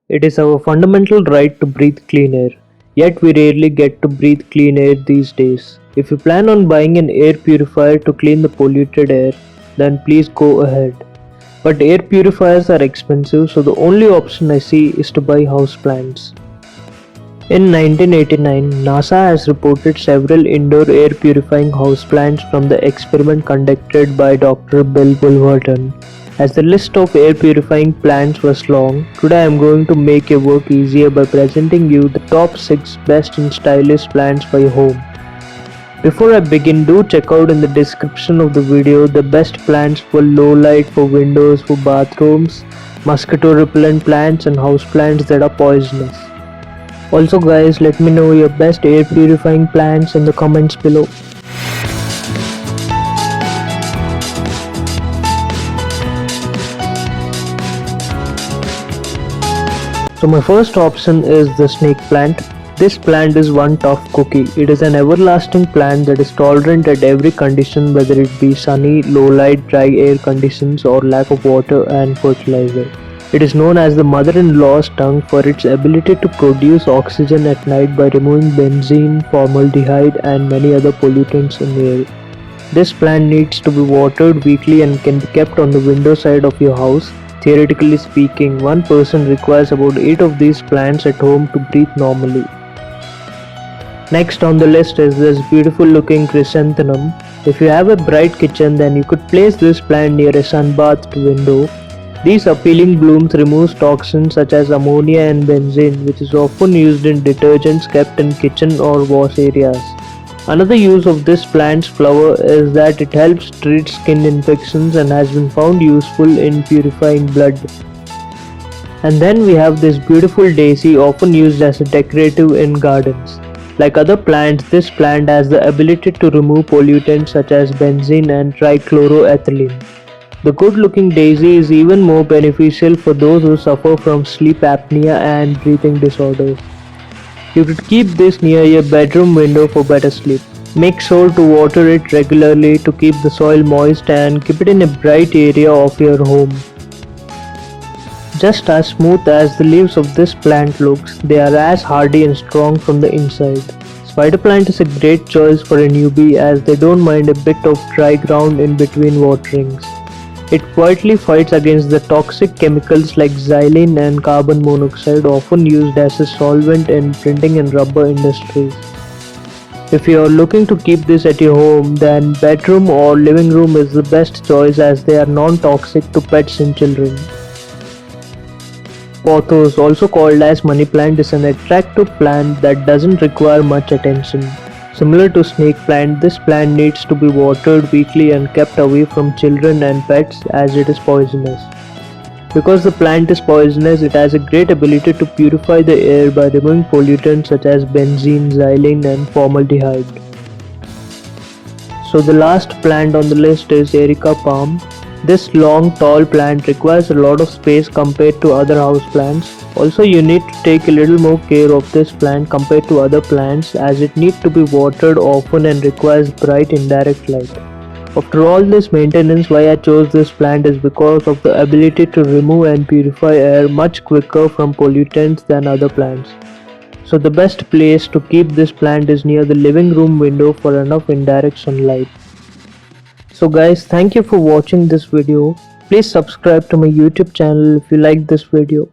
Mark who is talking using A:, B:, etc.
A: It is our fundamental right to breathe clean air, yet we rarely get to breathe clean air these days. If you plan on buying an air purifier to clean the polluted air, then please go ahead. But air purifiers are expensive, so the only option I see is to buy houseplants. In 1989, NASA has reported several indoor air purifying houseplants from the experiment conducted by Dr. Bill Wolverton. As the list of air purifying plants was long, today I am going to make your work easier by presenting you the top 6 best and stylish plants for your home. Before I begin, do check out in the description of the video the best plants for low light, for windows, for bathrooms, mosquito repellent plants and house plants that are poisonous. Also guys, let me know your best air purifying plants in the comments below. So my first option is the snake plant. This plant is one tough cookie. It is an everlasting plant that is tolerant at every condition, whether it be sunny, low light, dry air conditions or lack of water and fertilizer. It is known as the mother-in-law's tongue for its ability to produce oxygen at night by removing benzene, formaldehyde and many other pollutants in the air. This plant needs to be watered weekly and can be kept on the window side of your house. Theoretically speaking, one person requires about 8 of these plants at home to breathe normally. Next on the list is this beautiful looking chrysanthemum. If you have a bright kitchen, then you could place this plant near a sunbathed window. These appealing blooms remove toxins such as ammonia and benzene, which is often used in detergents kept in kitchen or wash areas. Another use of this plant's flower is that it helps treat skin infections and has been found useful in purifying blood. And then we have this beautiful daisy, often used as a decorative in gardens. Like other plants, this plant has the ability to remove pollutants such as benzene and trichloroethylene. The good-looking daisy is even more beneficial for those who suffer from sleep apnea and breathing disorders. You could keep this near your bedroom window for better sleep. Make sure to water it regularly to keep the soil moist and keep it in a bright area of your home. Just as smooth as the leaves of this plant looks, they are as hardy and strong from the inside. Spider plant is a great choice for a newbie as they don't mind a bit of dry ground in between waterings. It quietly fights against the toxic chemicals like xylene and carbon monoxide, often used as a solvent in printing and rubber industries. If you are looking to keep this at your home, then bedroom or living room is the best choice as they are non-toxic to pets and children. Pothos, also called as money plant, is an attractive plant that doesn't require much attention. Similar to snake plant, this plant needs to be watered weekly and kept away from children and pets as it is poisonous. Because the plant is poisonous, it has a great ability to purify the air by removing pollutants such as benzene, xylene and formaldehyde. So the last plant on the list is Erica palm. This long tall plant requires a lot of space compared to other house plants. Also, you need to take a little more care of this plant compared to other plants as it needs to be watered often and requires bright indirect light. After all this maintenance, why I chose this plant is because of the ability to remove and purify air much quicker from pollutants than other plants. So the best place to keep this plant is near the living room window for enough indirect sunlight. So guys, thank you for watching this video. Please subscribe to my YouTube channel if you like this video.